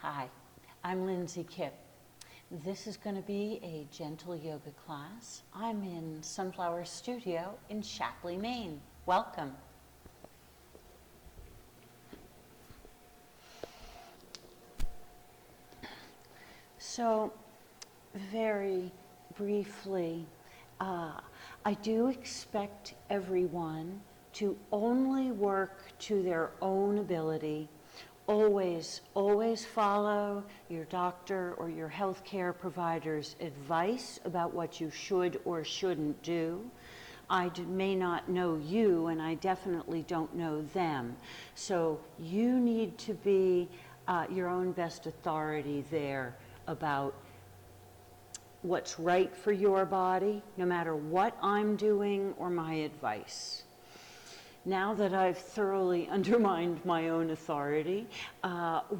Hi, I'm Lindsey Kipp. This is going to be a gentle yoga class. I'm in Sunflower Studio in Shapley, Maine. Welcome. So, very briefly, I do expect everyone to only work to their own ability. Always follow your doctor or your healthcare provider's advice about what you should or shouldn't do. I may not know you, and I definitely don't know them. So you need to be your own best authority there about what's right for your body, no matter what I'm doing or my advice. Now that I've thoroughly undermined my own authority,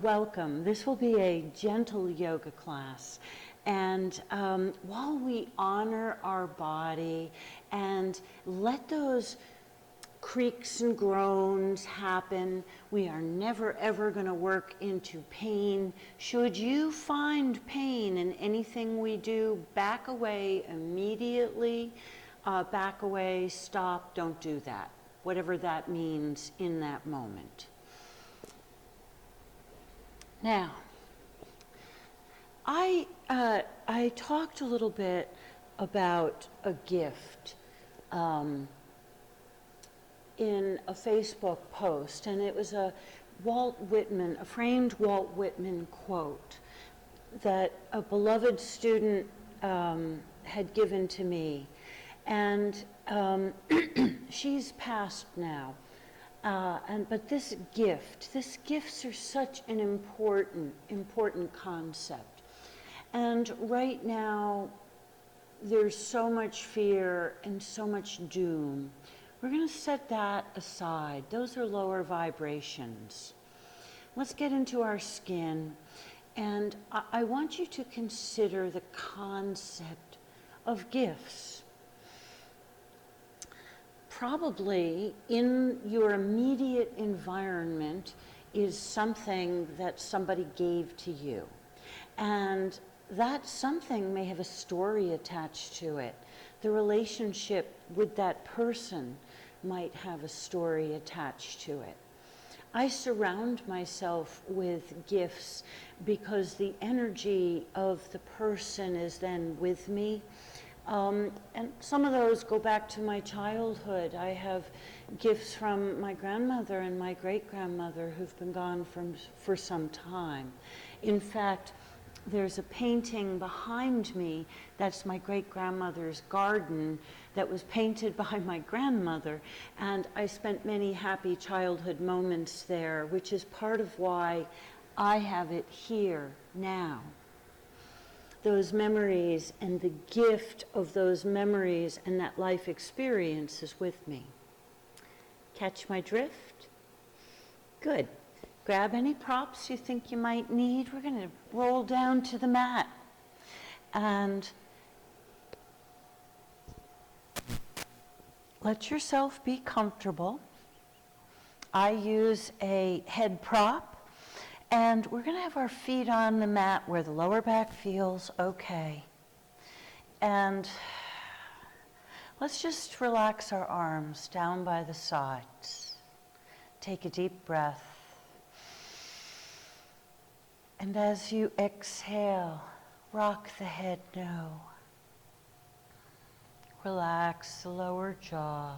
welcome. This will be a gentle yoga class. And while we honor our body and let those creaks and groans happen, we are never ever going to work into pain. Should you find pain in anything we do, back away immediately. Back away, stop, don't do that. Whatever that means in that moment. Now, I talked a little bit about a gift in a Facebook post, and it was a framed Walt Whitman quote that a beloved student had given to me. And she's passed now, but these gifts are such an important concept. And right now, there's so much fear and so much doom. We're going to set that aside. Those are lower vibrations. Let's get into our skin, and I want you to consider the concept of gifts. Probably in your immediate environment is something that somebody gave to you. And that something may have a story attached to it. The relationship with that person might have a story attached to it. I surround myself with gifts because the energy of the person is then with me. And some of those go back to my childhood. I have gifts from my grandmother and my great-grandmother who've been gone for some time. In fact, there's a painting behind me that's my great-grandmother's garden that was painted by my grandmother, and I spent many happy childhood moments there, which is part of why I have it here now. Those memories and the gift of those memories and that life experience is with me. Catch my drift? Good. Grab any props you think you might need. We're going to roll down to the mat. And let yourself be comfortable. I use a head prop. And we're going to have our feet on the mat where the lower back feels okay. And let's just relax our arms down by the sides. Take a deep breath. And as you exhale, rock the head no. Relax the lower jaw.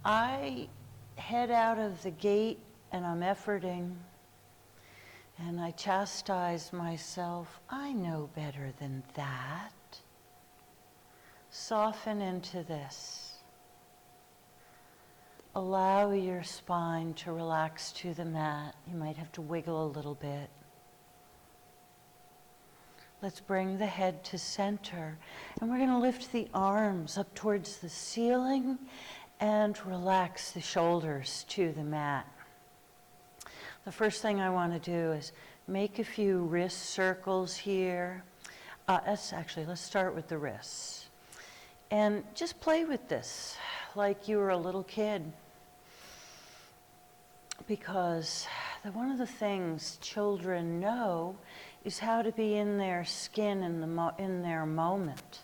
I head out of the gate and I'm efforting. And I chastise myself, I know better than that. Soften into this. Allow your spine to relax to the mat. You might have to wiggle a little bit. Let's bring the head to center. And we're going to lift the arms up towards the ceiling and relax the shoulders to the mat. The first thing I want to do is make a few wrist circles here. Let's start with the wrists. And just play with this like you were a little kid. Because that one of the things children know is how to be in their skin in their moment.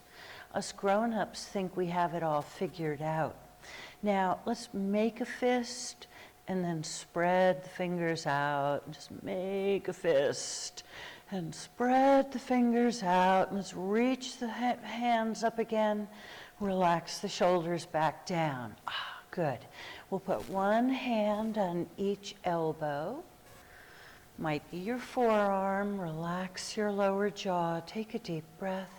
Us grown-ups think we have it all figured out. Now, let's make a fist and then spread the fingers out. Just make a fist and spread the fingers out. And let's reach the hands up again. Relax the shoulders back down. Ah, good. We'll put one hand on each elbow. Might be your forearm. Relax your lower jaw. Take a deep breath.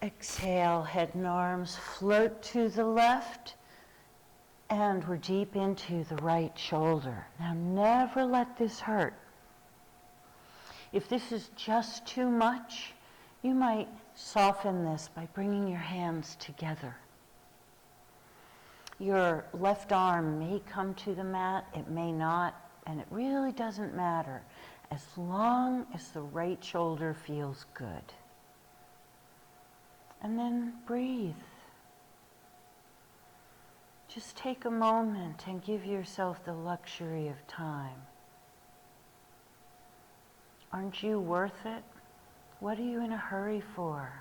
Exhale, head and arms float to the left, and we're deep into the right shoulder. Now never let this hurt. If this is just too much, you might soften this by bringing your hands together. Your left arm may come to the mat, it may not, and it really doesn't matter as long as the right shoulder feels good. And then breathe. Just take a moment and give yourself the luxury of time. Aren't you worth it? What are you in a hurry for?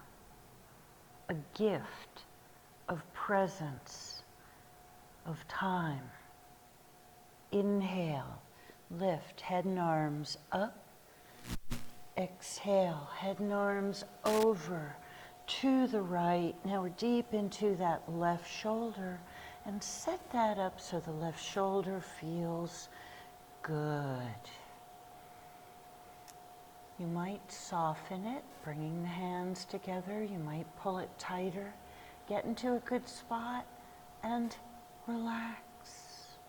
A gift of presence, of time. Inhale, lift head and arms up. Exhale, head and arms over to the right. Now we're deep into that left shoulder, and set that up so the left shoulder feels good. You might soften it, bringing the hands together. You might pull it tighter. Get into a good spot and relax.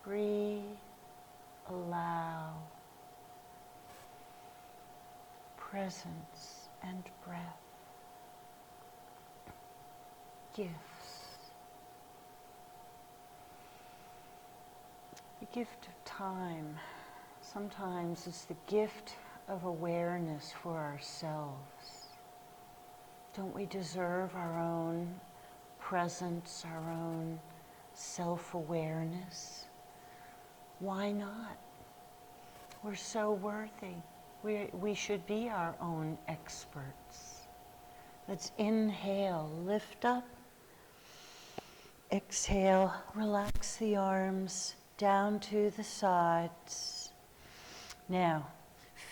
Breathe. Allow. Presence and breath. Gifts. The gift of time sometimes is the gift of awareness for ourselves. Don't we deserve our own presence, our own self-awareness? Why not? We're so worthy. We should be our own experts. Let's inhale, lift up. Exhale, relax the arms down to the sides. Now,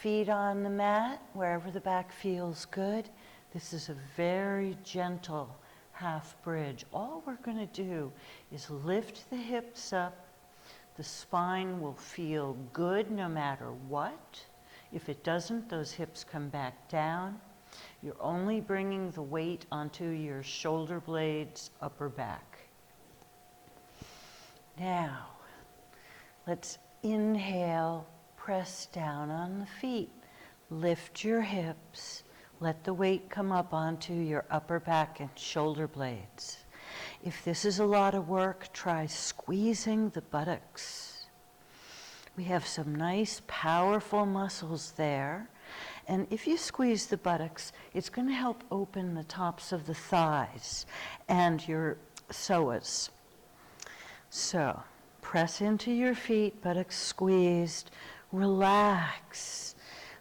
feet on the mat, wherever the back feels good. This is a very gentle half bridge. All we're going to do is lift the hips up. The spine will feel good no matter what. If it doesn't, those hips come back down. You're only bringing the weight onto your shoulder blades, upper back. Now, let's inhale, press down on the feet. Lift your hips. Let the weight come up onto your upper back and shoulder blades. If this is a lot of work, try squeezing the buttocks. We have some nice, powerful muscles there. And if you squeeze the buttocks, it's going to help open the tops of the thighs and your psoas. So, press into your feet, buttocks squeezed, relax.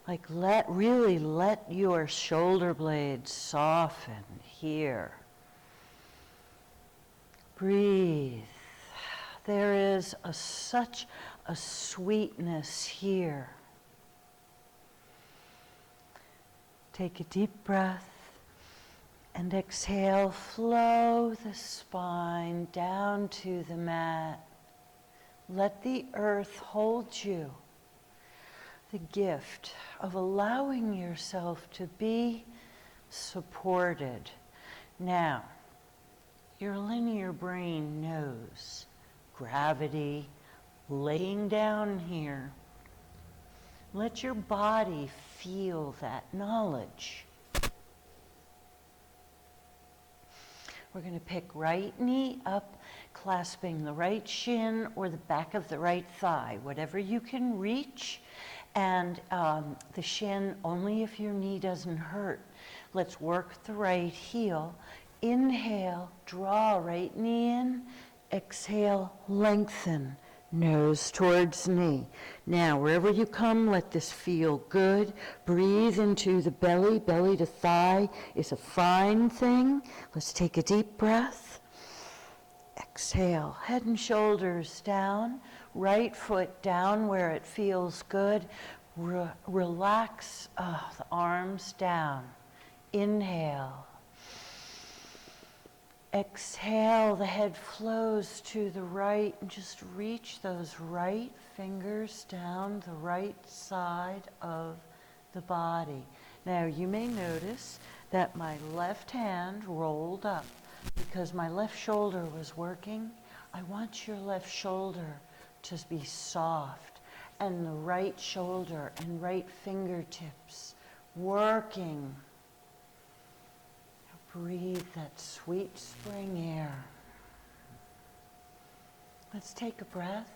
Like really let your shoulder blades soften here. Breathe. There is such a sweetness here. Take a deep breath and exhale, flow the spine down to the mat. Let the earth hold you. The gift of allowing yourself to be supported. Now, your linear brain knows gravity, laying down here. Let your body feel that knowledge. We're going to pick right knee up, clasping the right shin or the back of the right thigh, whatever you can reach, and the shin only if your knee doesn't hurt. Let's work the right heel. Inhale, draw right knee in. Exhale, lengthen nose towards knee. Now, wherever you come, let this feel good. Breathe into the belly. Belly to thigh is a fine thing. Let's take a deep breath. Exhale, head and shoulders down. Right foot down where it feels good. Relax the arms down. Inhale. Exhale, the head flows to the right, and just reach those right fingers down the right side of the body. Now, you may notice that my left hand rolled up because my left shoulder was working. I want your left shoulder to be soft, and the right shoulder and right fingertips working. Breathe that sweet spring air. Let's take a breath.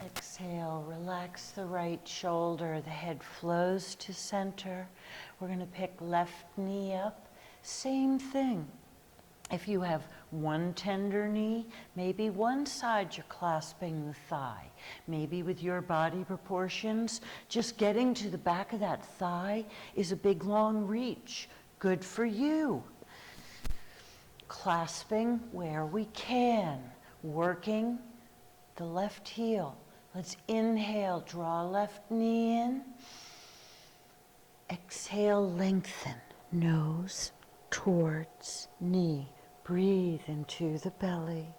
Exhale, relax the right shoulder. The head flows to center. We're going to pick left knee up. Same thing. If you have one tender knee, maybe one side you're clasping the thigh. Maybe with your body proportions, just getting to the back of that thigh is a big long reach. Good for you. Clasping where we can, working the left heel. Let's inhale, draw left knee in. Exhale, lengthen, nose towards knee. Breathe into the belly.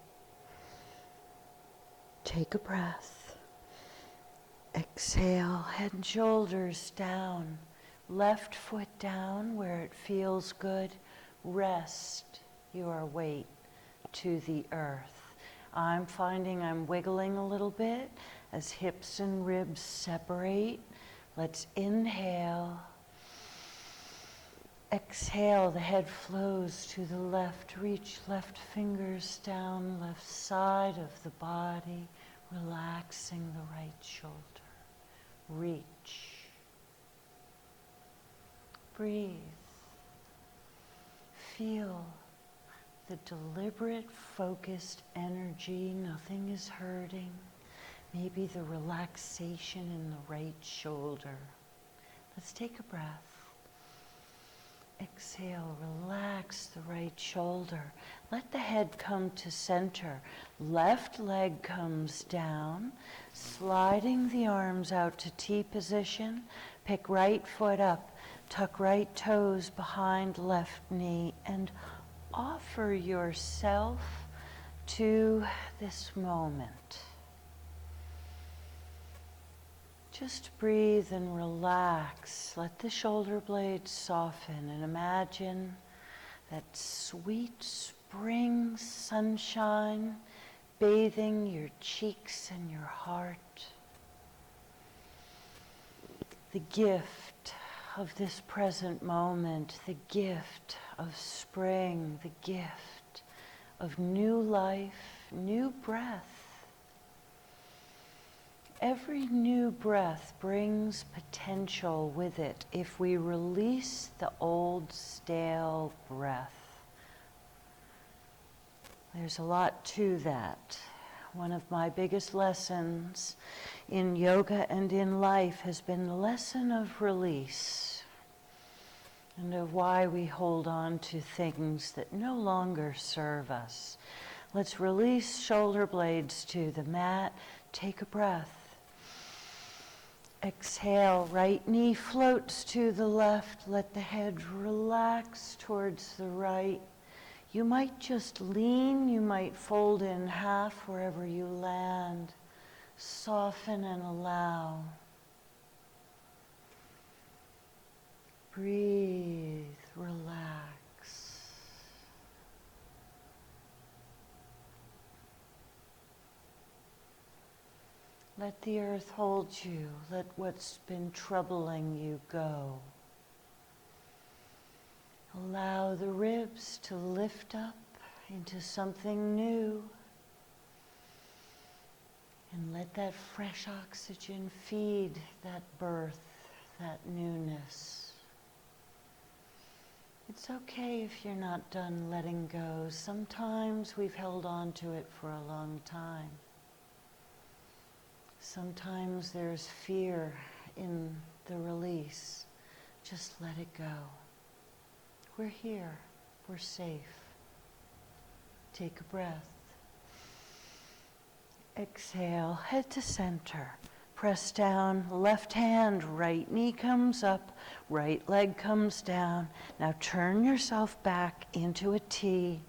Take a breath. Exhale, head and shoulders down. Left foot down where it feels good. Rest your weight to the earth. I'm finding I'm wiggling a little bit as hips and ribs separate. Let's inhale. Exhale, the head flows to the left. Reach left fingers down, left side of the body, relaxing the right shoulder. Reach. Breathe. Feel the deliberate, focused energy. Nothing is hurting. Maybe the relaxation in the right shoulder. Let's take a breath. Exhale, relax the right shoulder. Let the head come to center. Left leg comes down, sliding the arms out to T position. Pick right foot up. Tuck right toes behind left knee and offer yourself to this moment. Just breathe and relax. Let the shoulder blades soften and imagine that sweet spring sunshine bathing your cheeks and your heart. The gift of this present moment, the gift of spring, the gift of new life, new breath. Every new breath brings potential with it if we release the old stale breath. There's a lot to that. One of my biggest lessons in yoga and in life has been the lesson of release and of why we hold on to things that no longer serve us. Let's release shoulder blades to the mat. Take a breath. Exhale, right knee floats to the left. Let the head relax towards the right. You might just lean, you might fold in half wherever you land. Soften and allow. Breathe, relax. Let the earth hold you. Let what's been troubling you go. Allow the ribs to lift up into something new. And let that fresh oxygen feed that birth, that newness. It's okay if you're not done letting go. Sometimes we've held on to it for a long time. Sometimes there's fear in the release. Just let it go. We're here. We're safe. Take a breath. Exhale, head to center. Press down, left hand, right knee comes up, right leg comes down. Now turn yourself back into a T.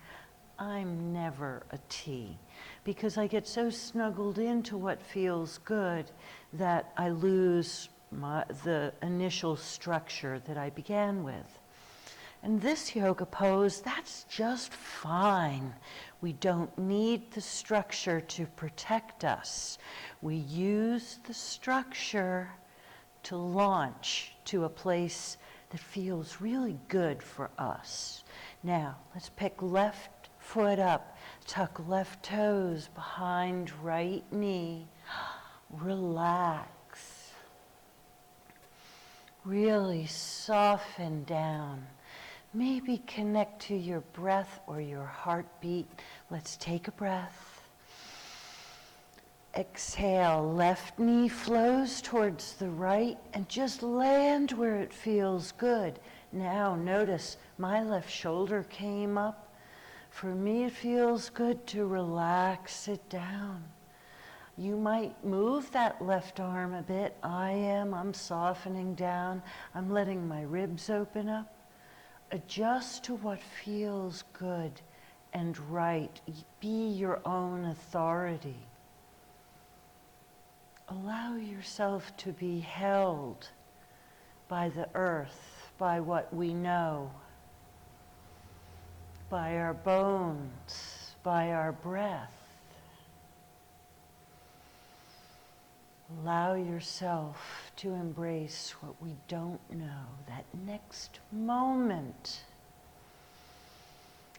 I'm never a T because I get so snuggled into what feels good that I lose the initial structure that I began with. And this yoga pose, that's just fine. We don't need the structure to protect us. We use the structure to launch to a place that feels really good for us. Now, let's pick left foot up, tuck left toes behind right knee. Relax. Really soften down. Maybe connect to your breath or your heartbeat. Let's take a breath. Exhale, left knee flows towards the right and just land where it feels good. Now notice my left shoulder came up. For me, it feels good to relax it down. You might move that left arm a bit. I'm softening down. I'm letting my ribs open up. Adjust to what feels good and right. Be your own authority. Allow yourself to be held by the earth, by what we know, by our bones, by our breath. Allow yourself to embrace what we don't know, that next moment.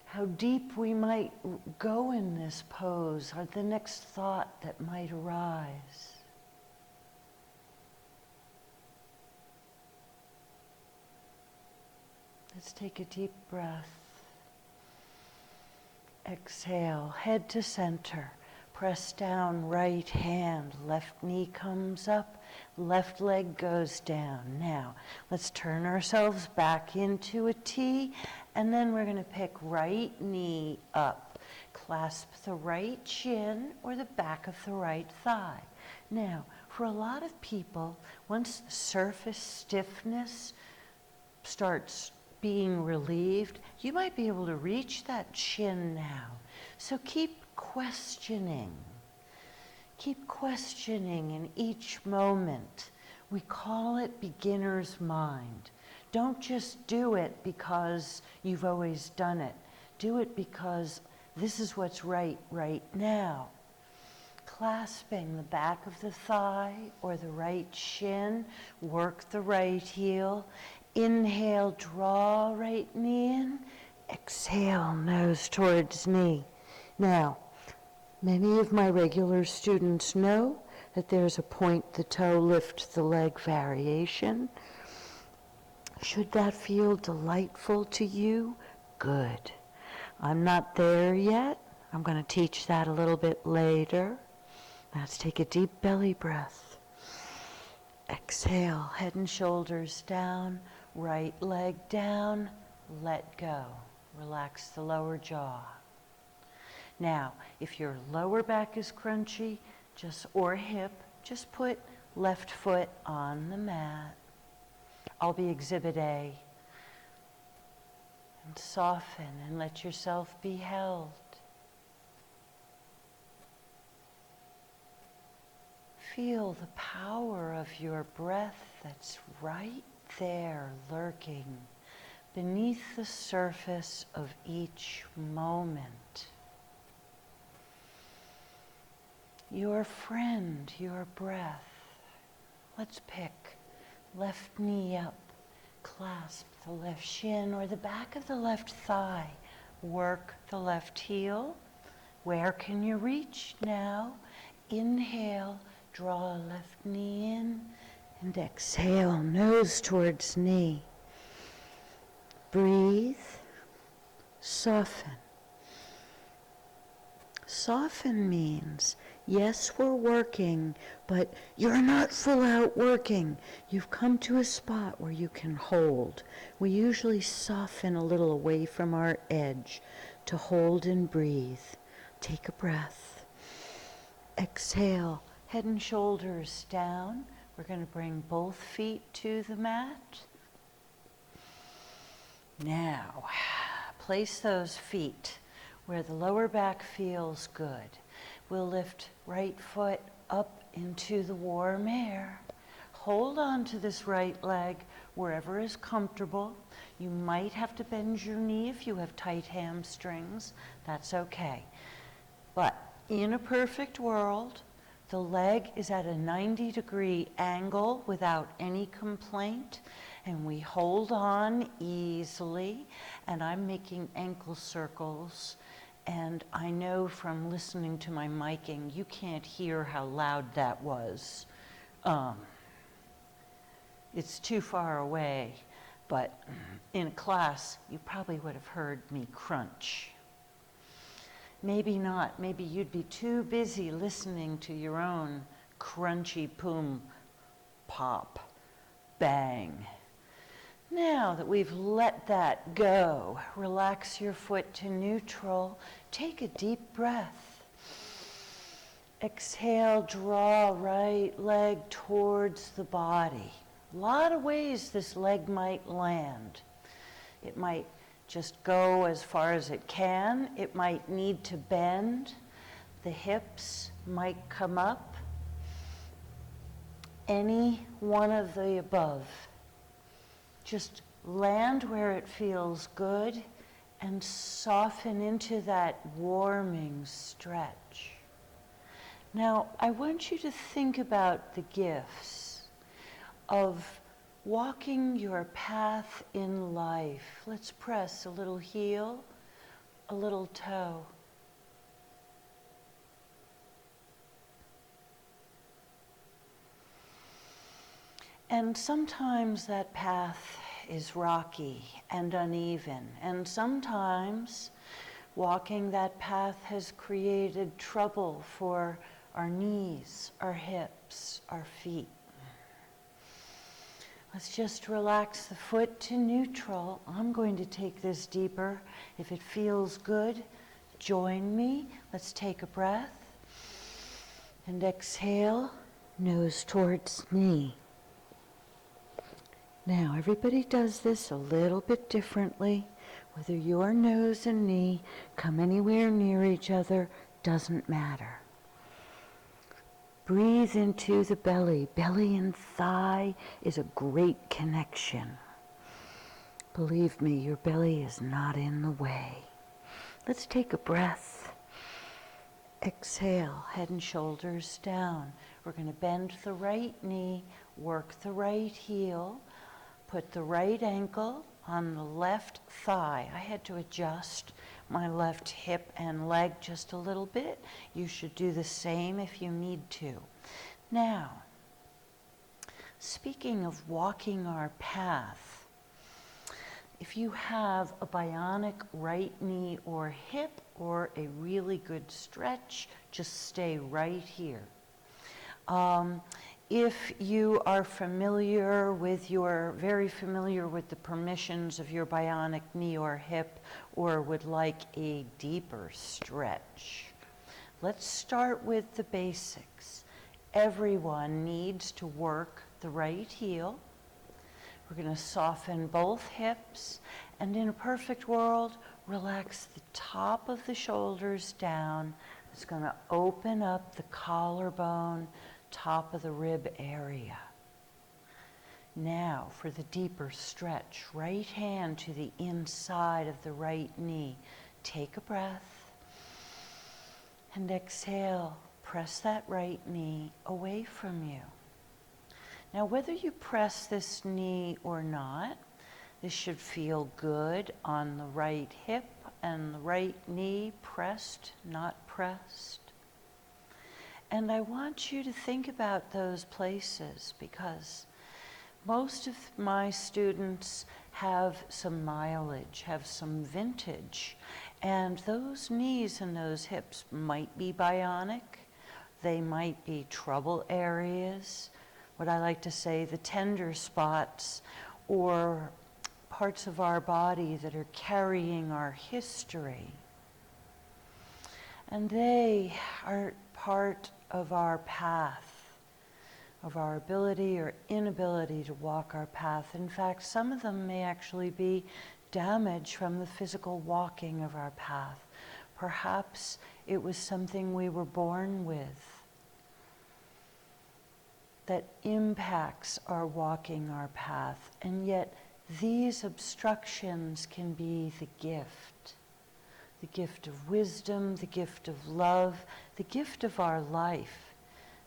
How deep we might go in this pose, or the next thought that might arise. Let's take a deep breath. Exhale, head to center. Press down, right hand, left knee comes up, left leg goes down. Now, let's turn ourselves back into a T, and then we're going to pick right knee up. Clasp the right shin or the back of the right thigh. Now, for a lot of people, once the surface stiffness starts being relieved, you might be able to reach that chin now. So keep questioning. Keep questioning in each moment. We call it beginner's mind. Don't just do it because you've always done it. Do it because this is what's right now. Clasping the back of the thigh or the right shin, work the right heel. Inhale, draw right knee in. Exhale, nose towards knee. Now, many of my regular students know that there's a point the toe, lift the leg variation. Should that feel delightful to you? Good. I'm not there yet. I'm going to teach that a little bit later. Let's take a deep belly breath. Exhale, head and shoulders down, right leg down, let go. Relax the lower jaw. Now, if your lower back is crunchy, or hip, just put left foot on the mat. I'll be exhibit A. And soften and let yourself be held. Feel the power of your breath that's right there lurking beneath the surface of each moment. Your friend, your breath. Let's pick left knee up, clasp the left shin or the back of the left thigh. Work the left heel. Where can you reach now? Inhale, draw left knee in, and exhale, nose towards knee. Breathe, soften. Soften means Yes, we're working, but you're not full out working. You've come to a spot where you can hold. We usually soften a little away from our edge to hold and breathe. Take a breath. Exhale, head and shoulders down. We're going to bring both feet to the mat. Now, place those feet where the lower back feels good. We'll lift right foot up into the warm air. Hold on to this right leg wherever is comfortable. You might have to bend your knee if you have tight hamstrings. That's okay. But in a perfect world, the leg is at a 90-degree angle without any complaint, and we hold on easily, and I'm making ankle circles, and I know from listening to my miking, you can't hear how loud that was. It's too far away, but in class, you probably would have heard me crunch. Maybe not. Maybe you'd be too busy listening to your own crunchy poom, pop, bang. Now that we've let that go, relax your foot to neutral. Take a deep breath. Exhale, draw right leg towards the body. A lot of ways this leg might land. It might just go as far as it can. It might need to bend. The hips might come up. Any one of the above. Just land where it feels good and soften into that warming stretch. Now, I want you to think about the gifts of walking your path in life. Let's press a little heel, a little toe. And sometimes that path is rocky and uneven, and sometimes walking that path has created trouble for our knees, our hips, our feet. Let's just relax the foot to neutral. I'm going to take this deeper. If it feels good, join me. Let's take a breath. And exhale, nose towards knee. Now, everybody does this a little bit differently. Whether your nose and knee come anywhere near each other doesn't matter. Breathe into the belly. Belly and thigh is a great connection. Believe me, your belly is not in the way. Let's take a breath. Exhale, head and shoulders down. We're going to bend the right knee, work the right heel, put the right ankle on the left thigh. I had to adjust my left hip and leg just a little bit. You should do the same if you need to. Now, speaking of walking our path, if you have a bionic right knee or hip or a really good stretch, just stay right here. If you are very familiar with the permissions of your bionic knee or hip, or would like a deeper stretch, let's start with the basics. Everyone needs to work the right heel. We're going to soften both hips, and in a perfect world, relax the top of the shoulders down. It's going to open up the collarbone, top of the rib area. Now for the deeper stretch, right hand to the inside of the right knee. Take a breath and exhale. Press that right knee away from you. Now, whether you press this knee or not, this should feel good on the right hip and the right knee, pressed, not pressed. And I want you to think about those places, because most of my students have some mileage, have some vintage, and those knees and those hips might be bionic. They might be trouble areas, what I like to say, the tender spots, or parts of our body that are carrying our history. And they are part of our path, of our ability or inability to walk our path. In fact, some of them may actually be damage from the physical walking of our path. Perhaps it was something we were born with that impacts our walking our path. And yet these obstructions can be the gift of wisdom, the gift of love, the gift of our life,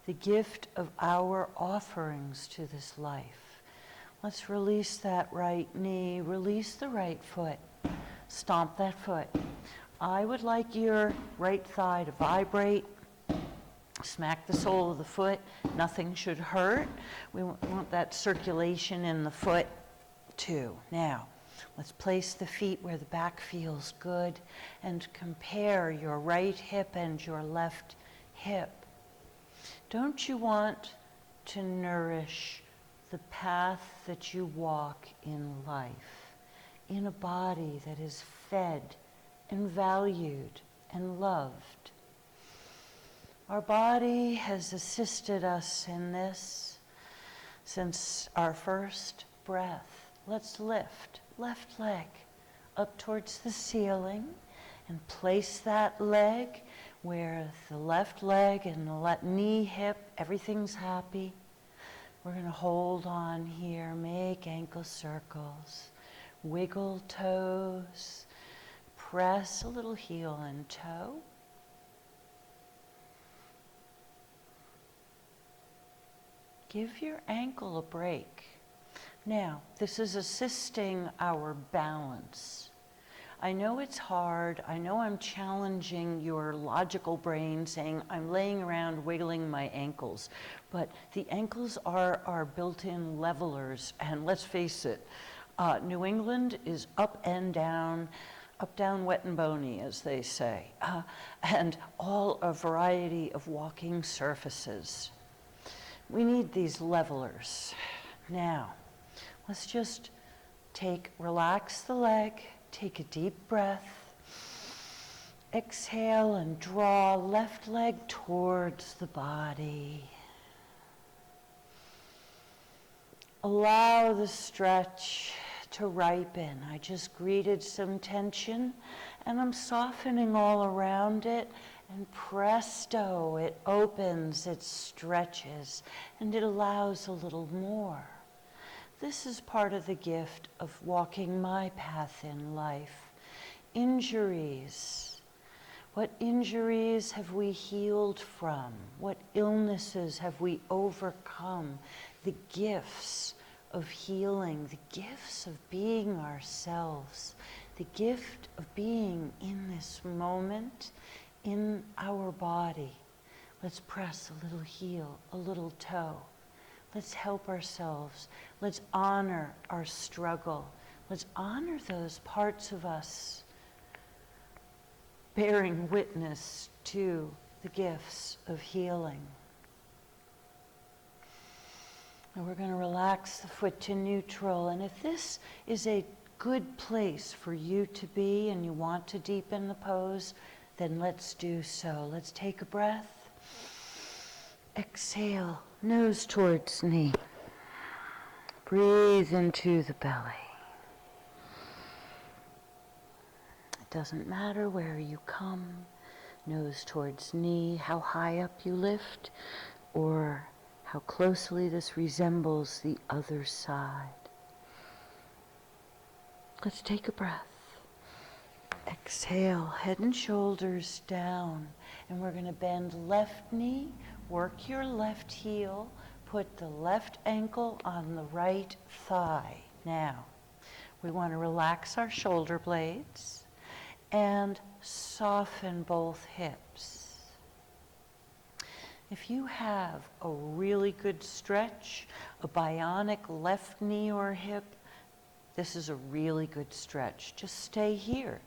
the gift of our offerings to this life. Let's release that right knee, release the right foot, stomp that foot. I would like your right thigh to vibrate. Smack the sole of the foot. Nothing should hurt. We want that circulation in the foot too. Now, let's place the feet where the back feels good and compare your right hip and your left hip. Don't you want to nourish the path that you walk in life, in a body that is fed and valued and loved? Our body has assisted us in this since our first breath. Let's lift left leg up towards the ceiling and place that leg where the left leg and the knee, hip, everything's happy. We're going to hold on here, make ankle circles, wiggle toes, press a little heel and toe. Give your ankle a break. Now, this is assisting our balance. I know it's hard. I know I'm challenging your logical brain, saying I'm laying around wiggling my ankles. But the ankles are our built-in levelers. And let's face it, New England is up, down, wet and bony, as they say, and all a variety of walking surfaces. We need these levelers. Now, let's just relax the leg, take a deep breath, exhale and draw left leg towards the body. Allow the stretch to ripen. I just greeted some tension and I'm softening all around it. And presto, it opens, it stretches, and it allows a little more. This is part of the gift of walking my path in life. Injuries. What injuries have we healed from? What illnesses have we overcome? The gifts of healing, the gifts of being ourselves, the gift of being in this moment, in our body. Let's press a little heel, a little toe. Let's help ourselves. Let's honor our struggle. Let's honor those parts of us bearing witness to the gifts of healing. And we're going to relax the foot to neutral. And if this is a good place for you to be and you want to deepen the pose, then let's do so. Let's take a breath. Exhale, nose towards knee. Breathe into the belly. It doesn't matter where you come, nose towards knee, how high up you lift, or how closely this resembles the other side. Let's take a breath. Exhale, head and shoulders down, and we're going to bend left knee, work your left heel, put the left ankle on the right thigh. Now, we want to relax our shoulder blades and soften both hips. If you have a really good stretch, a bionic left knee or hip, this is a really good stretch. Just stay here.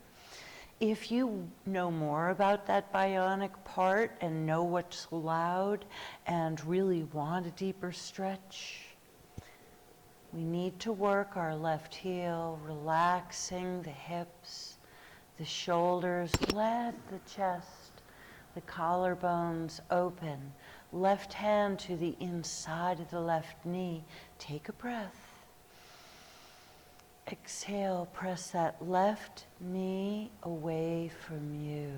If you know more about that bionic part and know what's allowed and really want a deeper stretch, we need to work our left heel, relaxing the hips, the shoulders, let the chest, the collarbones open. Left hand to the inside of the left knee. Take a breath. Exhale, press that left knee away from you.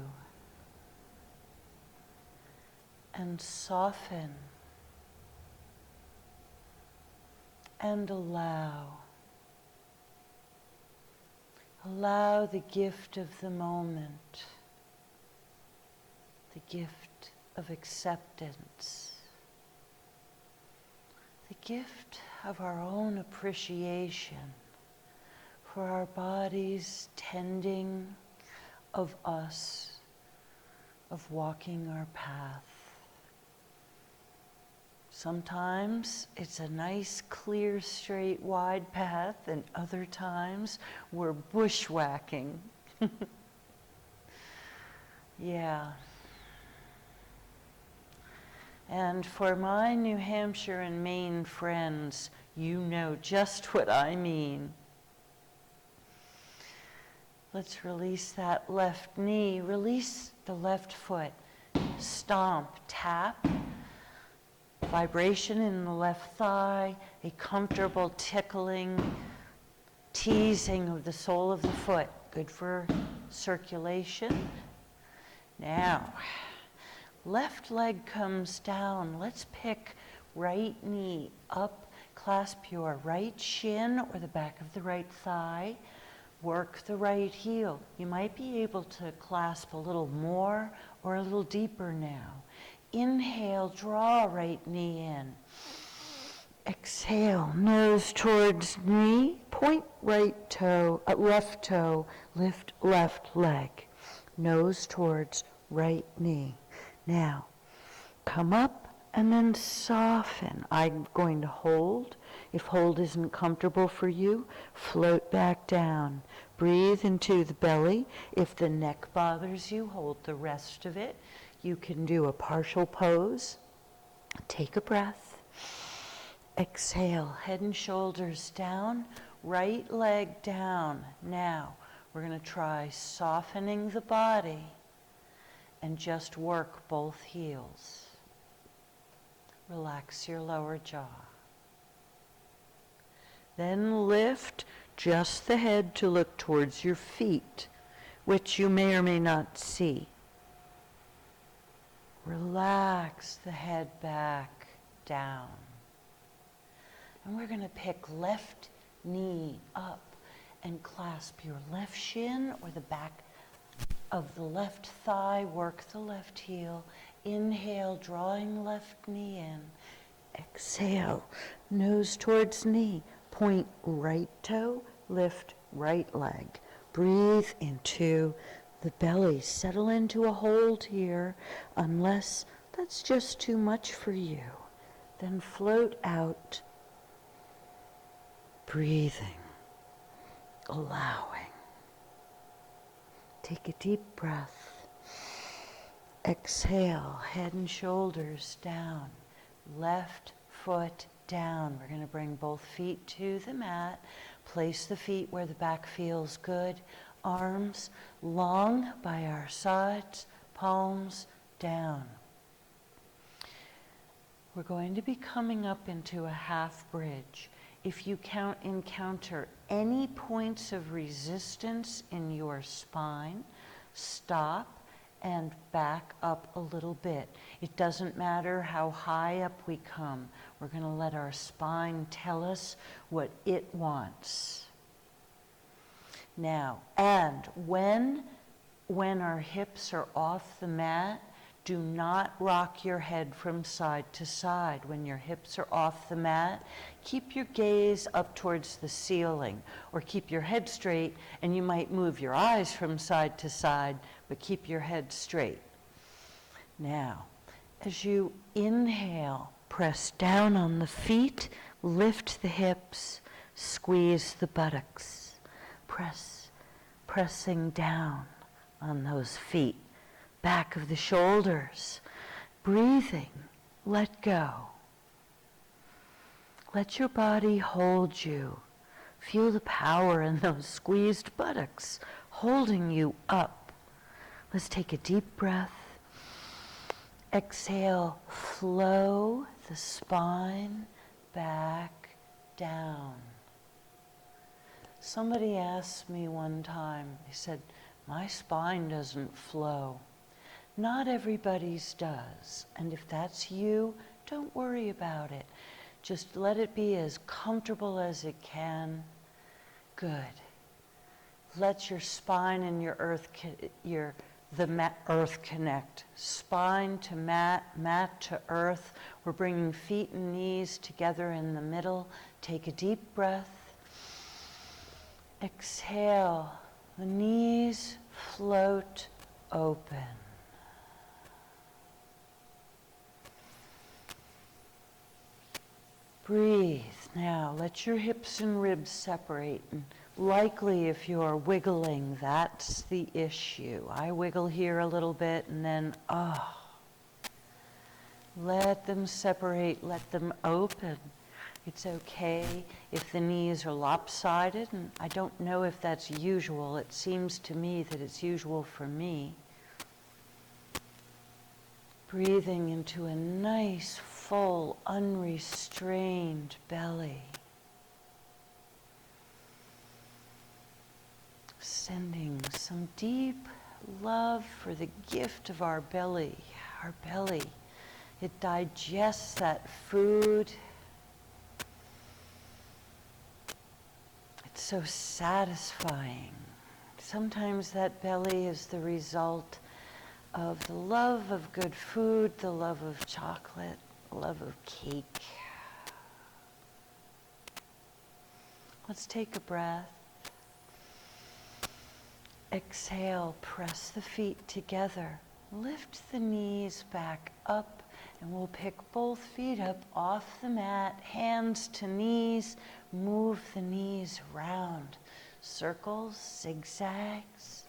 And soften. And allow. Allow the gift of the moment, the gift of acceptance, the gift of our own appreciation for our bodies tending of us, of walking our path. Sometimes it's a nice, clear, straight, wide path, and other times we're bushwhacking. Yeah. And for my New Hampshire and Maine friends, you know just what I mean. Let's release that left knee, release the left foot, stomp, tap, vibration in the left thigh, a comfortable tickling, teasing of the sole of the foot, good for circulation. Now, left leg comes down. Let's pick right knee up, clasp your right shin or the back of the right thigh. Work the right heel. You might be able to clasp a little more or a little deeper now. Inhale, draw right knee in. Exhale, nose towards knee, point right toe, left toe, lift left leg. Nose towards right knee. Now, come up and then soften. I'm going to hold. If hold isn't comfortable for you, float back down. Breathe into the belly. If the neck bothers you, hold the rest of it. You can do a partial pose. Take a breath. Exhale, head and shoulders down, right leg down. Now, we're going to try softening the body and just work both heels. Relax your lower jaw. Then lift just the head to look towards your feet, which you may or may not see. Relax the head back down. And we're going to pick left knee up and clasp your left shin or the back of the left thigh. Work the left heel. Inhale, drawing left knee in. Exhale, nose towards knee. Point right toe, lift right leg. Breathe into the belly. Settle into a hold here, unless that's just too much for you. Then float out, breathing, allowing. Take a deep breath. Exhale, head and shoulders down, left foot down. We're going to bring both feet to the mat. Place the feet where the back feels good. Arms long by our sides, palms down. We're going to be coming up into a half bridge. If you encounter any points of resistance in your spine, stop and back up a little bit. It doesn't matter how high up we come. We're going to let our spine tell us what it wants. Now, and when our hips are off the mat, do not rock your head from side to side. When your hips are off the mat, keep your gaze up towards the ceiling, or keep your head straight, and you might move your eyes from side to side, but keep your head straight. Now, as you inhale, press down on the feet, lift the hips, squeeze the buttocks. Pressing down, on those feet, back of the shoulders. Breathing, let go. Let your body hold you. Feel the power in those squeezed buttocks holding you up. Let's take a deep breath. Exhale, flow the spine back down. Somebody asked me one time, they said, my spine doesn't flow. Not everybody's does. And if that's you, don't worry about it. Just let it be as comfortable as it can. Good. Let your spine and your earth, earth connect. Spine to mat, mat to earth. We're bringing feet and knees together in the middle. Take a deep breath. Exhale. The knees float open. Breathe. Now, let your hips and ribs separate. And likely, if you're wiggling, that's the issue. I wiggle here a little bit, and then, let them separate, let them open. It's okay if the knees are lopsided, and I don't know if that's usual. It seems to me that it's usual for me. Breathing into a nice, full, unrestrained belly. Sending some deep love for the gift of our belly. Our belly, it digests that food. It's so satisfying. Sometimes that belly is the result of the love of good food, the love of chocolate, the love of cake. Let's take a breath. Exhale, press the feet together. Lift the knees back up, and we'll pick both feet up off the mat, hands to knees. Move the knees round. Circles, zigzags.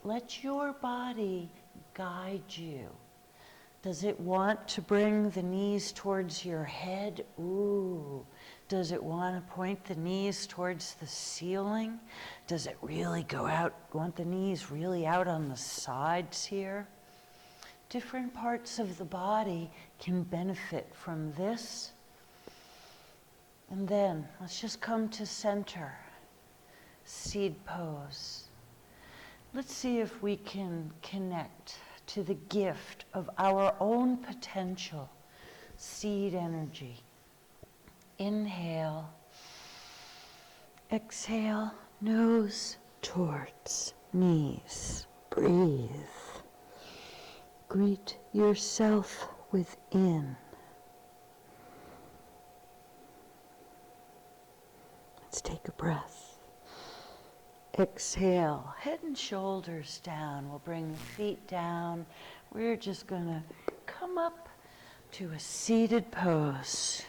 Let your body guide you. Does it want to bring the knees towards your head? Ooh. Does it want to point the knees towards the ceiling? Does it really go out, want the knees really out on the sides here? Different parts of the body can benefit from this. And then, let's just come to center. Seed pose. Let's see if we can connect to the gift of our own potential. Seed energy. Inhale. Exhale. Nose towards knees. Breathe. Greet yourself within. Let's take a breath. Exhale, head and shoulders down. We'll bring the feet down. We're just going to come up to a seated pose.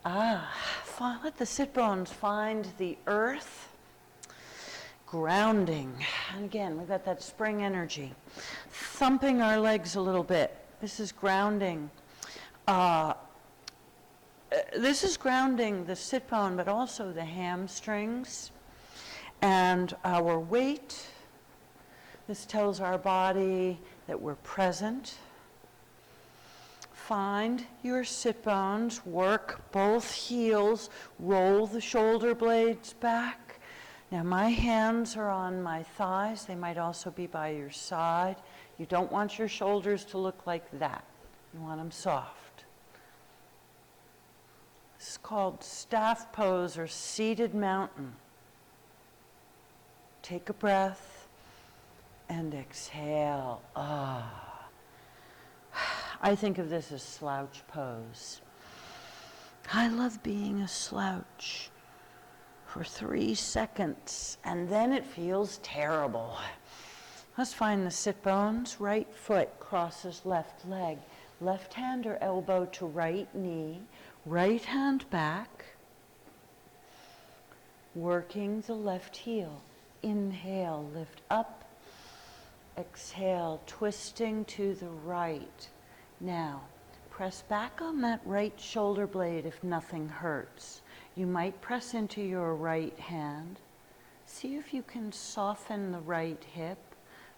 Let the sit bones find the earth. Grounding. And again, we've got that spring energy. Thumping our legs a little bit. This is grounding. This is grounding the sit bone, but also the hamstrings and our weight. This tells our body that we're present. Find your sit bones, work both heels, roll the shoulder blades back. Now my hands are on my thighs. They might also be by your side. You don't want your shoulders to look like that. You want them soft. This is called staff pose or seated mountain. Take a breath and exhale. I think of this as slouch pose. I love being a slouch for 3 seconds, and then it feels terrible. Let's find the sit bones. Right foot crosses left leg. Left hand or elbow to right knee. Right hand back. working the left heel. Inhale, lift up. Exhale, twisting to the right. Now, press back on that right shoulder blade if nothing hurts. You might press into your right hand. See if you can soften the right hip.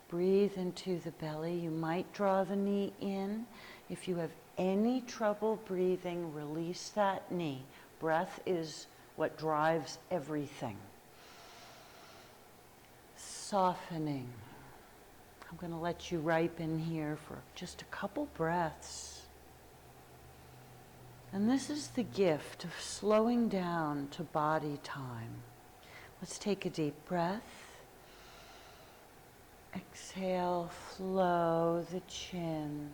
Breathe into the belly. You might draw the knee in. If you have any trouble breathing, release that knee. Breath is what drives everything. Softening. I'm going to let you ripen here for just a couple breaths. And this is the gift of slowing down to body time. Let's take a deep breath. Exhale, flow the chin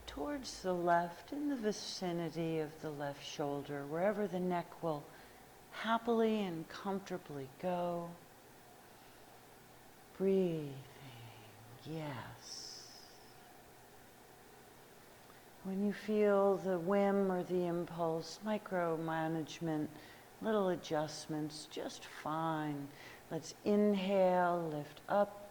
towards the left, in the vicinity of the left shoulder, wherever the neck will happily and comfortably go. Breathing, yes. When you feel the whim or the impulse, micromanagement, little adjustments, just fine. Let's inhale, lift up.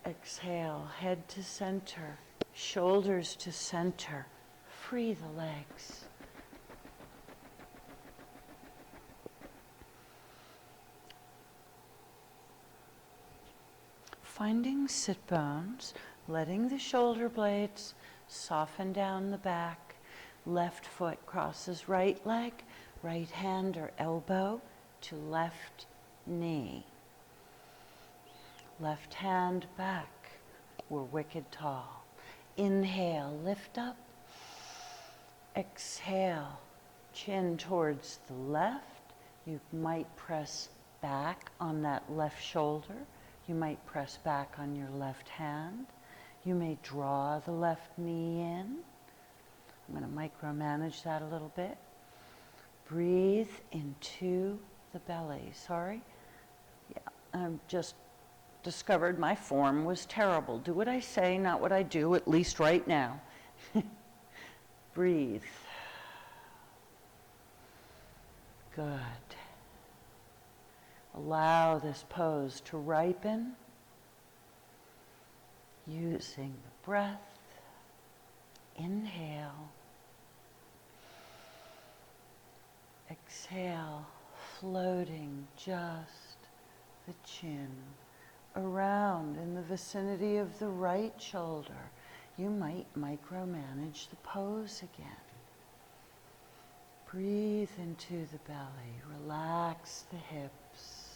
Exhale, head to center, shoulders to center. Free the legs. Finding sit bones, letting the shoulder blades soften down the back. Left foot crosses right leg, right hand or elbow to left knee. Left hand back. We're wicked tall. Inhale, lift up. Exhale, chin towards the left. You might press back on that left shoulder. You might press back on your left hand. You may draw the left knee in. I'm going to micromanage that a little bit. Breathe into the belly. Sorry. Yeah, I've just discovered my form was terrible. Do what I say, not what I do, at least right now. Breathe. Good. Allow this pose to ripen using the breath. Inhale. Exhale, floating just the chin around in the vicinity of the right shoulder. You might micromanage the pose again. Breathe into the belly. Relax the hips.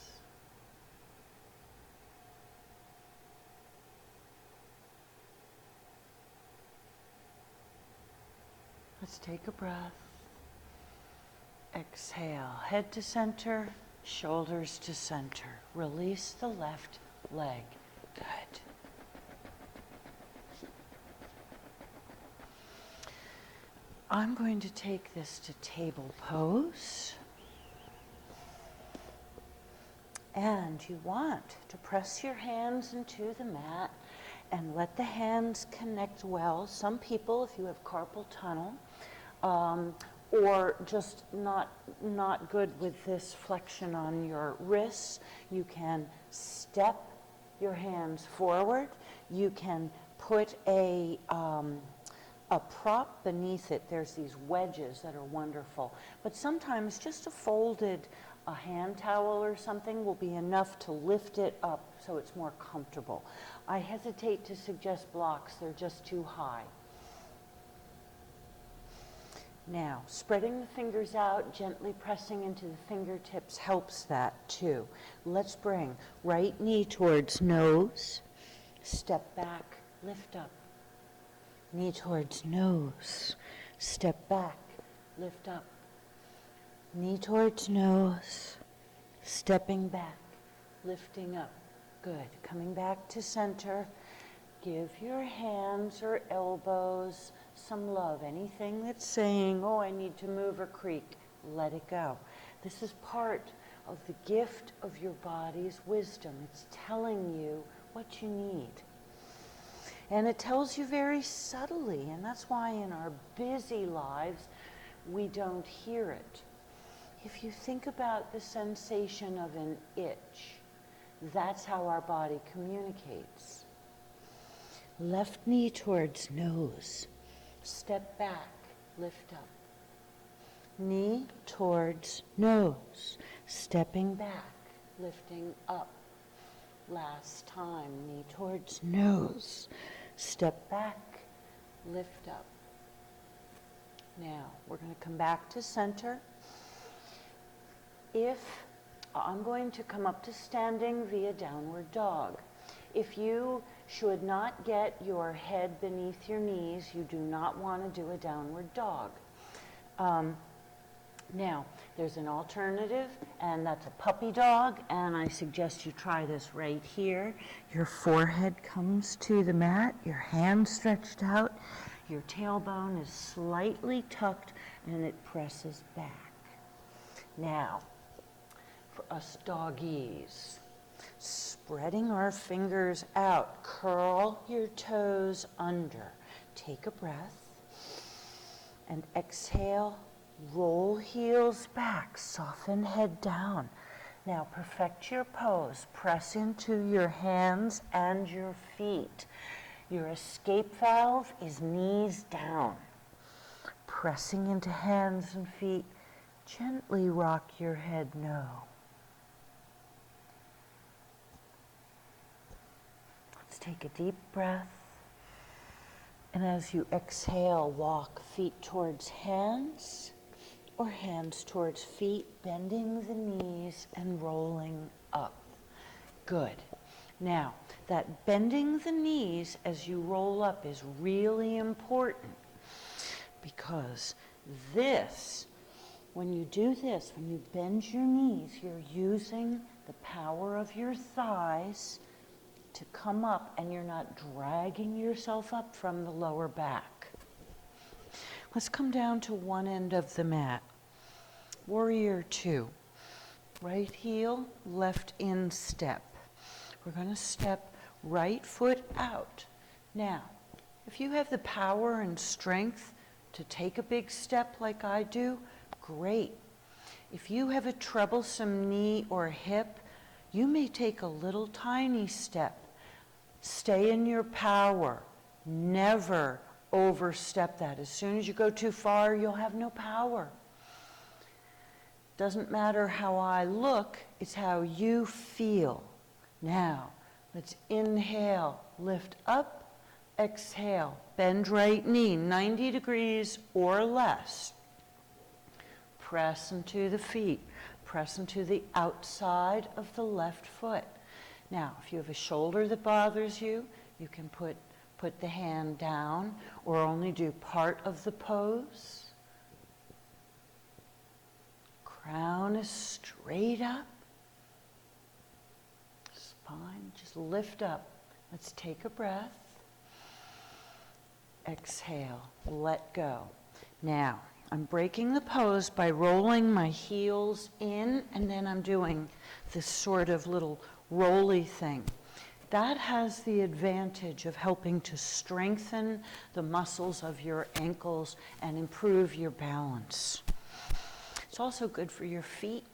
Let's take a breath. Exhale, head to center, shoulders to center. Release the left leg. Good. I'm going to take this to table pose. And you want to press your hands into the mat and let the hands connect well. Some people, if you have carpal tunnel, or just not good with this flexion on your wrists, you can step your hands forward. You can put a prop beneath it. There's these wedges that are wonderful. But sometimes just a hand towel or something will be enough to lift it up so it's more comfortable. I hesitate to suggest blocks. They're just too high. Now, spreading the fingers out, gently pressing into the fingertips helps that too. Let's bring right knee towards nose, step back, lift up. Knee towards nose, step back, lift up. Knee towards nose, stepping back, lifting up. Good. Coming back to center. Give your hands or elbows some love. Anything that's saying, oh, I need to move or creak, let it go. This is part of the gift of your body's wisdom. It's telling you what you need. And it tells you very subtly, and that's why in our busy lives, we don't hear it. If you think about the sensation of an itch, that's how our body communicates. Left knee towards nose. Step back, lift up. Knee towards nose. Stepping back, lifting up. Last time, knee towards nose. Step back, lift up. Now, we're going to come back to center. I'm going to come up to standing via downward dog. If you should not get your head beneath your knees, you do not want to do a downward dog. Now, there's an alternative, and that's a puppy dog, and I suggest you try this right here. Your forehead comes to the mat, your hands stretched out, your tailbone is slightly tucked, and it presses back. Now, for us doggies, spreading our fingers out, curl your toes under. Take a breath, and exhale. Roll heels back, soften head down. Now perfect your pose. Press into your hands and your feet. Your escape valve is knees down. Pressing into hands and feet, gently rock your head no. Let's take a deep breath. And as you exhale, walk feet towards hands, or hands towards feet, bending the knees and rolling up. Good. Now, that bending the knees as you roll up is really important, because when you do this, when you bend your knees, you're using the power of your thighs to come up, and you're not dragging yourself up from the lower back. Let's come down to one end of the mat. Warrior two. Right heel, left instep. We're going to step right foot out. Now, if you have the power and strength to take a big step like I do, great. If you have a troublesome knee or hip, you may take a little tiny step. Stay in your power. Never overstep that. As soon as you go too far, you'll have no power. Doesn't matter how I look, it's how you feel. Now, let's inhale, lift up, exhale, bend right knee, 90 degrees or less. Press into the feet, press into the outside of the left foot. Now, if you have a shoulder that bothers you, you can put the hand down or only do part of the pose. Crown is straight up. Spine, just lift up. Let's take a breath. Exhale, let go. Now, I'm breaking the pose by rolling my heels in, and then I'm doing this sort of little rolly thing. That has the advantage of helping to strengthen the muscles of your ankles and improve your balance. It's also good for your feet.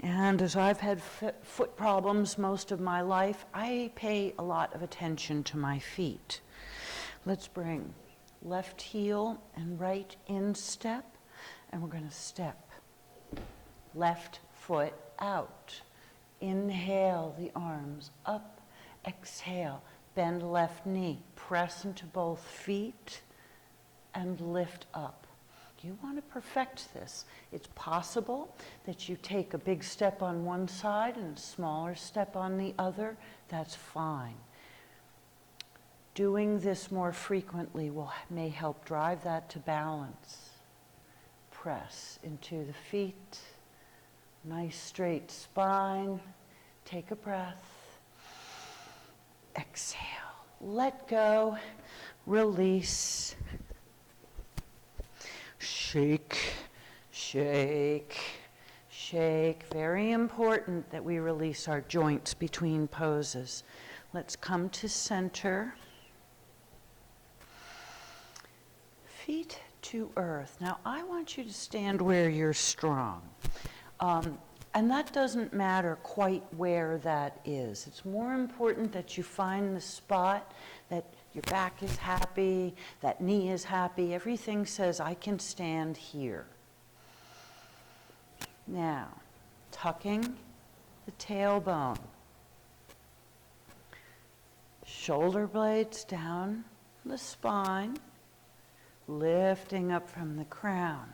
And as I've had foot problems most of my life, I pay a lot of attention to my feet. Let's bring left heel and right instep, and we're going to step left foot out. Inhale the arms up, exhale, bend left knee, press into both feet, and lift up. You want to perfect this. It's possible that you take a big step on one side and a smaller step on the other. That's fine. Doing this more frequently may help drive that to balance. Press into the feet. Nice straight spine. Take a breath. Exhale. Let go. Release. Shake, shake, shake. Very important that we release our joints between poses. Let's come to center. Feet to earth. Now, I want you to stand where you're strong. And that doesn't matter quite where that is. It's more important that you find the spot that your back is happy, that knee is happy. Everything says, I can stand here. Now, tucking the tailbone. Shoulder blades down the spine, lifting up from the crown.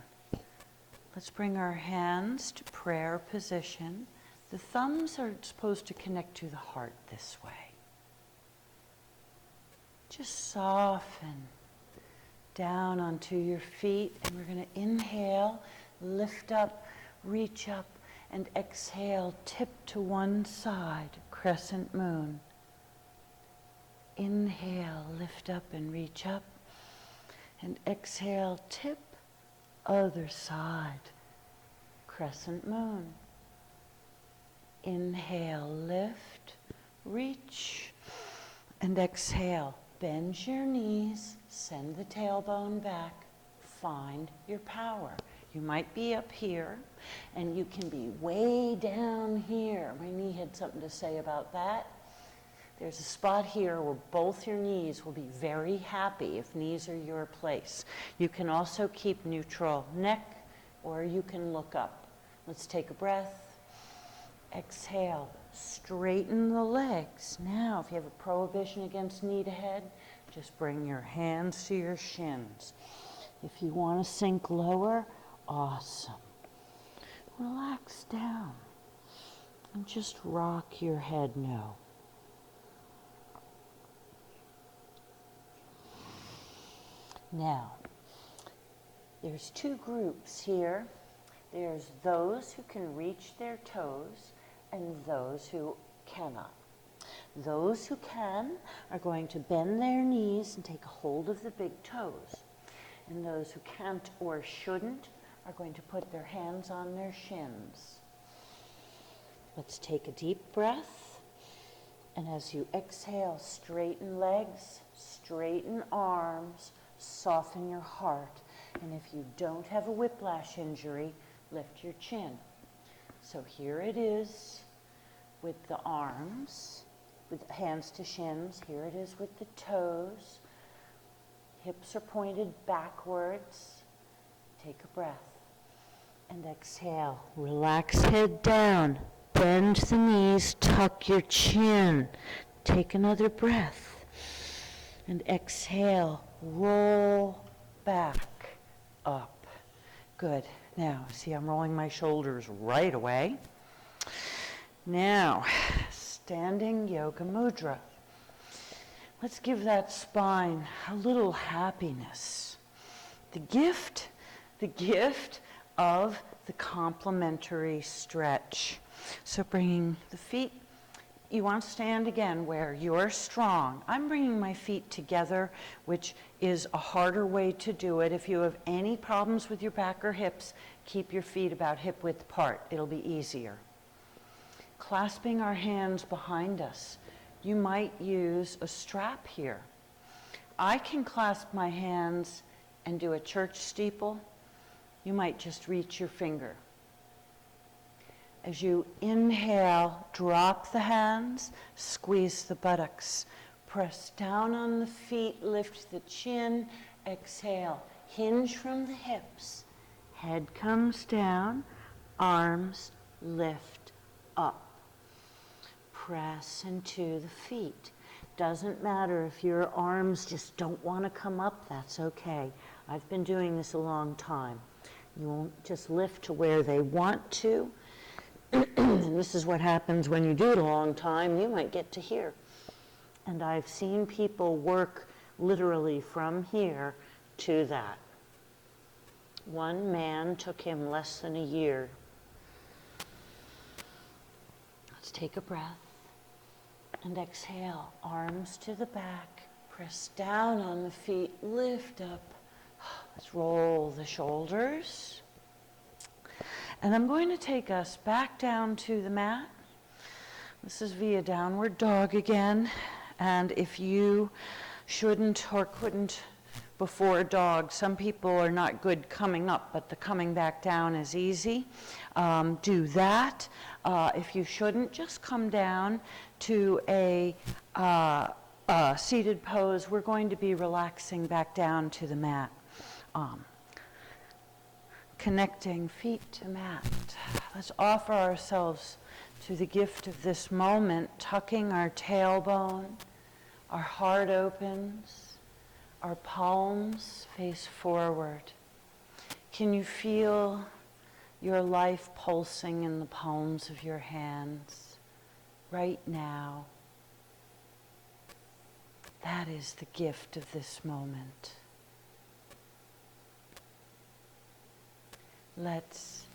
Let's bring our hands to prayer position. The thumbs are supposed to connect to the heart this way. Just soften down onto your feet, and we're going to inhale, lift up, reach up, and exhale, tip to one side, crescent moon. Inhale, lift up and reach up, and exhale, tip, other side, crescent moon. Inhale, lift, reach, and exhale. Bend your knees, send the tailbone back, find your power. You might be up here, and you can be way down here. My knee had something to say about that. There's a spot here where both your knees will be very happy if knees are your place. You can also keep neutral neck, or you can look up. Let's take a breath. Exhale, straighten the legs. Now, if you have a prohibition against knee to head, just bring your hands to your shins. If you want to sink lower, awesome. Relax down and just rock your head no. Now, there's two groups here. There's those who can reach their toes and those who cannot. Those who can are going to bend their knees and take a hold of the big toes. And those who can't or shouldn't are going to put their hands on their shins. Let's take a deep breath. And as you exhale, straighten legs, straighten arms, soften your heart. And if you don't have a whiplash injury, lift your chin. So here it is with the arms, with hands to shins. Here it is with the toes. Hips are pointed backwards. Take a breath and exhale. Relax head down. Bend the knees, tuck your chin. Take another breath and exhale. Roll back up. Good. Now, see, I'm rolling my shoulders right away. Now, standing yoga mudra. Let's give that spine a little happiness. The gift of the complementary stretch. So bringing the feet, you want to stand again where you're strong. I'm bringing my feet together, which is a harder way to do it. If you have any problems with your back or hips, keep your feet about hip width apart. It'll be easier. Clasping our hands behind us. You might use a strap here. I can clasp my hands and do a church steeple. You might just reach your finger. As you inhale, drop the hands, squeeze the buttocks. Press down on the feet, lift the chin, exhale. Hinge from the hips. Head comes down, arms lift up. Press into the feet. Doesn't matter if your arms just don't want to come up, that's okay. I've been doing this a long time. You won't just lift to where they want to. And this is what happens when you do it a long time. You might get to here. And I've seen people work literally from here to that. One man took him less than a year. Let's take a breath and exhale. Arms to the back. Press down on the feet. Lift up. Let's roll the shoulders. And I'm going to take us back down to the mat. This is via downward dog again. And if you shouldn't or couldn't before dog. Some people are not good coming up, but the coming back down is easy. Do that. If you shouldn't, just come down to a seated pose. We're going to be relaxing back down to the mat. Connecting feet to mat. Let's offer ourselves to the gift of this moment, tucking our tailbone, our heart opens, our palms face forward. Can you feel your life pulsing in the palms of your hands right now? That is the gift of this moment. Let's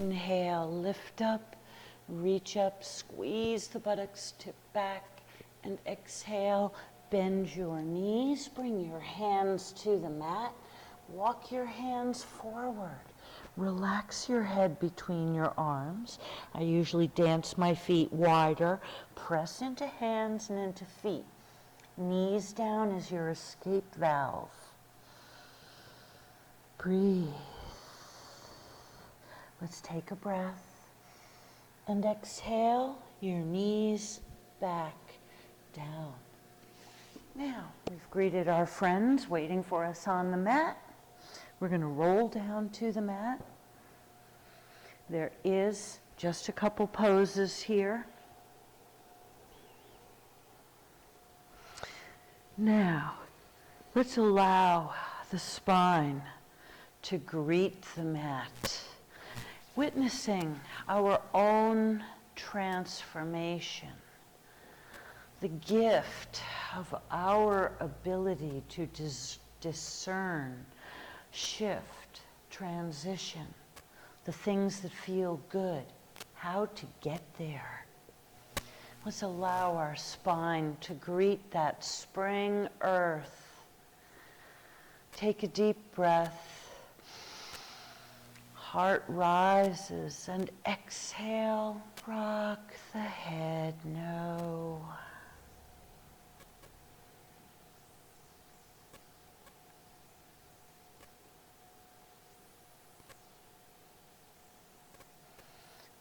inhale, lift up, reach up, squeeze the buttocks, tip back, and exhale, bend your knees, bring your hands to the mat, walk your hands forward. Relax your head between your arms. I usually dance my feet wider, press into hands and into feet. Knees down is your escape valve. Breathe. Let's take a breath and exhale, your knees back down. Now, we've greeted our friends waiting for us on the mat. We're going to roll down to the mat. There is just a couple poses here. Now, let's allow the spine to greet the mat. Witnessing our own transformation, the gift of our ability to discern, shift, transition, the things that feel good, how to get there. Let's allow our spine to greet that spring earth. Take a deep breath. Heart rises and exhale, rock the head, no.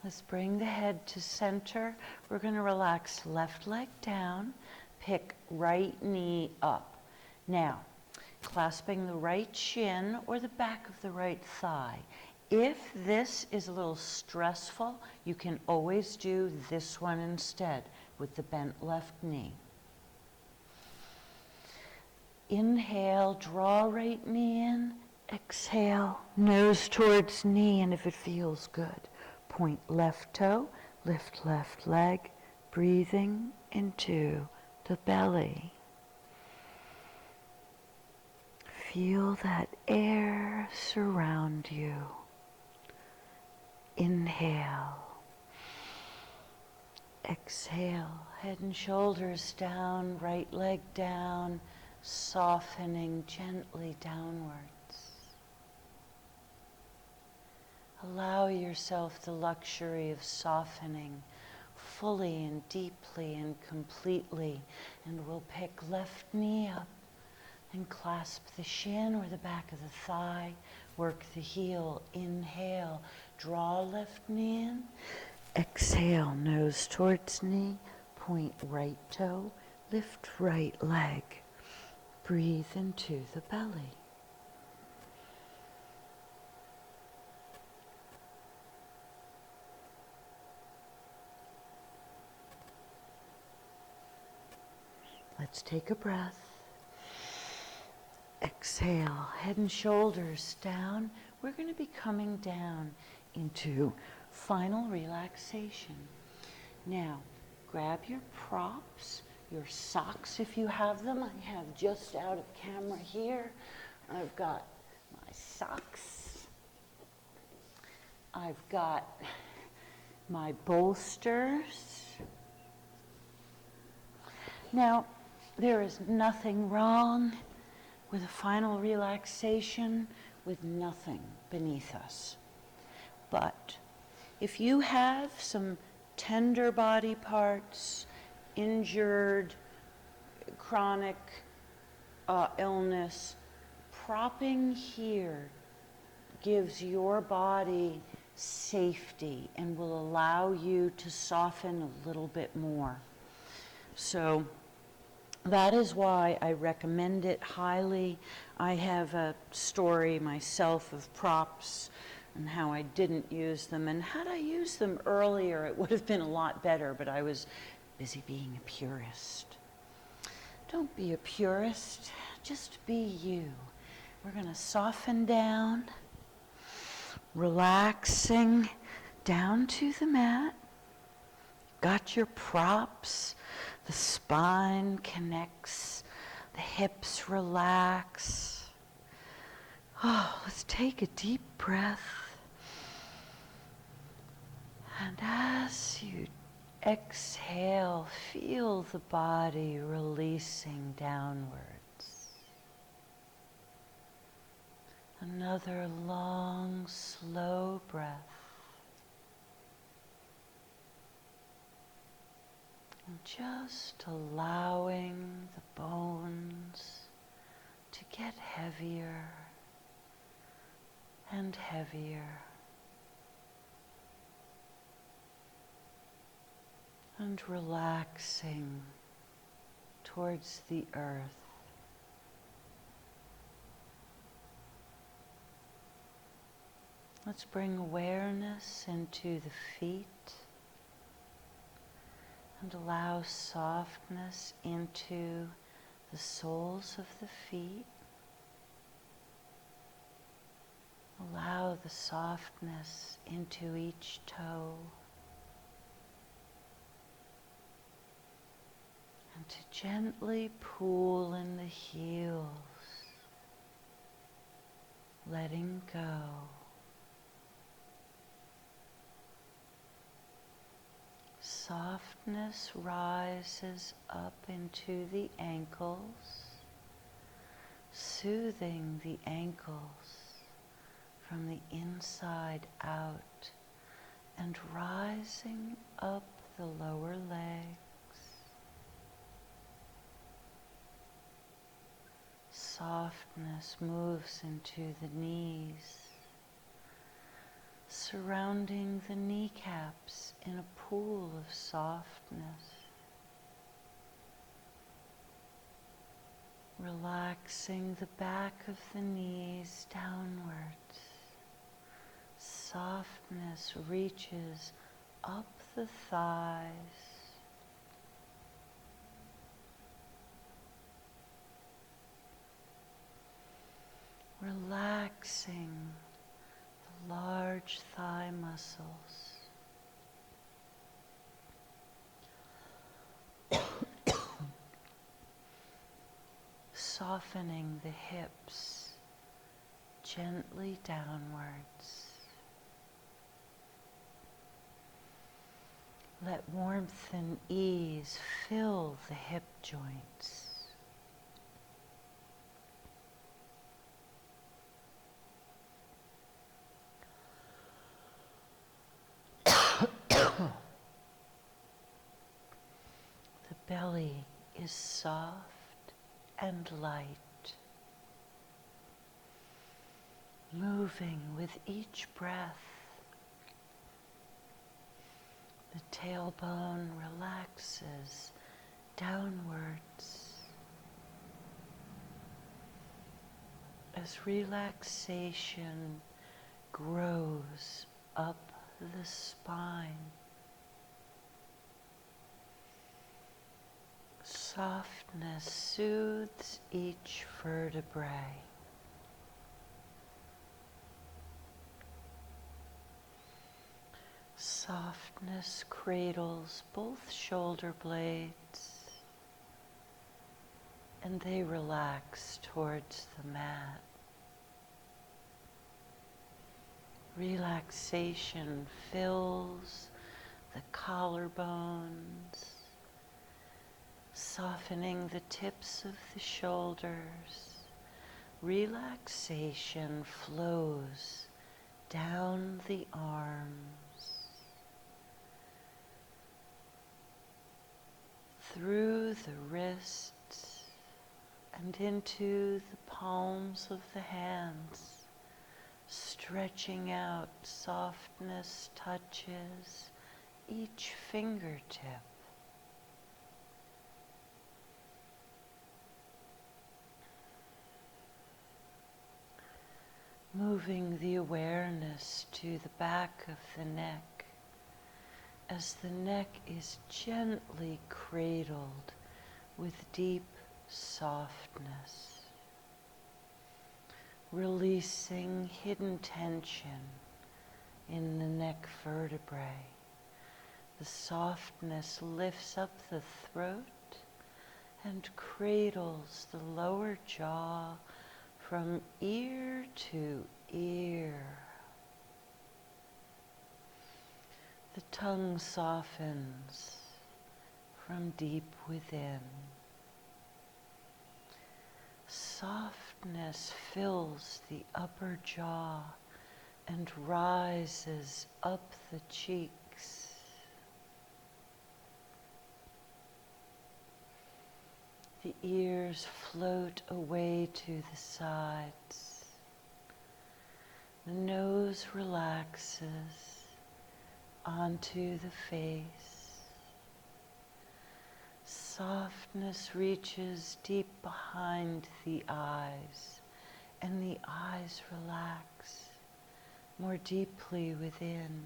Let's bring the head to center. We're going to relax left leg down, pick right knee up. Now, clasping the right shin or the back of the right thigh. If this is a little stressful, you can always do this one instead with the bent left knee. Inhale, draw right knee in. Exhale, nose towards knee, and if it feels good, point left toe, lift left leg, breathing into the belly. Feel that air surround you. Inhale. Exhale, head and shoulders down, right leg down, softening gently downwards. Allow yourself the luxury of softening fully and deeply and completely, and we'll pick left knee up and clasp the shin or the back of the thigh, work the heel, inhale, draw left knee in, exhale, nose towards knee, point right toe, lift right leg, breathe into the belly. Let's take a breath. Exhale, head and shoulders down. We're going to be coming down into final relaxation. Now, grab your props, your socks if you have them. I have just out of camera here. I've got my socks. I've got my bolsters. Now, there is nothing wrong with a final relaxation with nothing beneath us. But if you have some tender body parts, injured, chronic illness, propping here gives your body safety and will allow you to soften a little bit more. So that is why I recommend it highly. I have a story myself of props and how I didn't use them. And had I used them earlier, it would have been a lot better, but I was busy being a purist. Don't be a purist, just be you. We're going to soften down, relaxing down to the mat. Got your props, the spine connects, the hips relax. Oh, let's take a deep breath. And as you exhale, feel the body releasing downwards. Another long, slow breath. And just allowing the bones to get heavier and heavier. And relaxing towards the earth. Let's bring awareness into the feet and allow softness into the soles of the feet. Allow the softness into each toe. And to gently pull in the heels, letting go. Softness rises up into the ankles, soothing the ankles from the inside out and rising up the lower legs. Softness moves into the knees, surrounding the kneecaps in a pool of softness. Relaxing the back of the knees downwards. Softness reaches up the thighs. Relaxing the large thigh muscles. Softening the hips gently downwards. Let warmth and ease fill the hip joints. The belly is soft and light, moving with each breath. The tailbone relaxes downwards as relaxation grows up the spine. Softness soothes each vertebrae. Softness cradles both shoulder blades, and they relax towards the mat. Relaxation fills the collarbones, softening the tips of the shoulders. Relaxation flows down the arms, through the wrists, and into the palms of the hands, stretching out. Softness touches each fingertip. Moving the awareness to the back of the neck as the neck is gently cradled with deep softness, releasing hidden tension in the neck vertebrae. The softness lifts up the throat and cradles the lower jaw from ear to ear. The tongue softens from deep within. Softness fills the upper jaw and rises up the cheeks. The ears float away to the sides. The nose relaxes onto the face. Softness reaches deep behind the eyes, and the eyes relax more deeply within.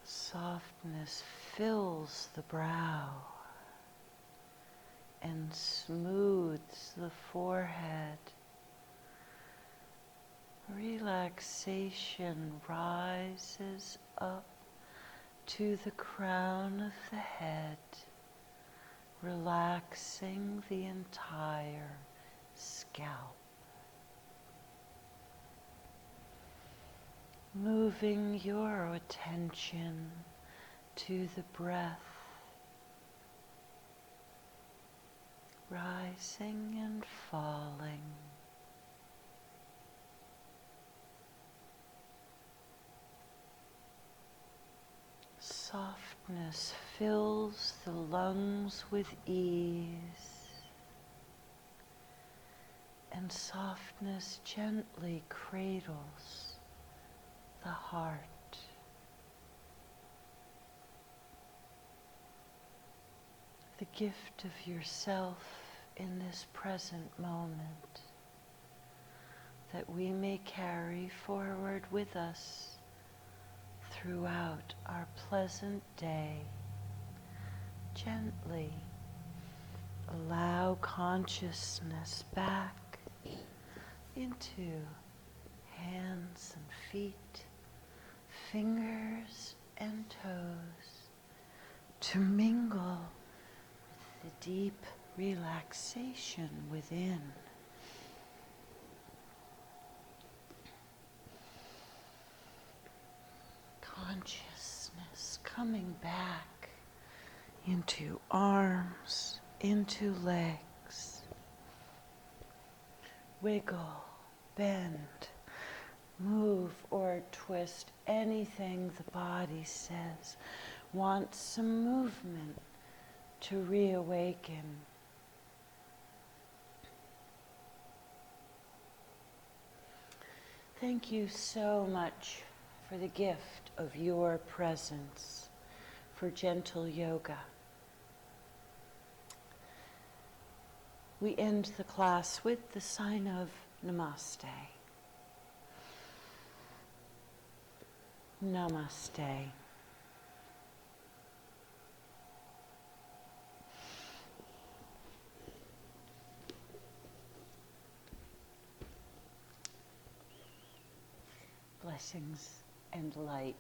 Softness fills the brow and smooths the forehead. Relaxation rises up to the crown of the head, relaxing the entire scalp. Moving your attention to the breath, rising and falling. Softness fills the lungs with ease, and softness gently cradles the heart. The gift of yourself in this present moment that we may carry forward with us throughout our pleasant day. Gently allow consciousness back into hands and feet, fingers and toes, to mingle with the deep relaxation within. Consciousness coming back into arms, into legs. Wiggle, bend, move or twist anything the body says wants some movement to reawaken. Thank you so much for the gift of your presence, for gentle yoga. We end the class with the sign of Namaste. Namaste. Blessings and light.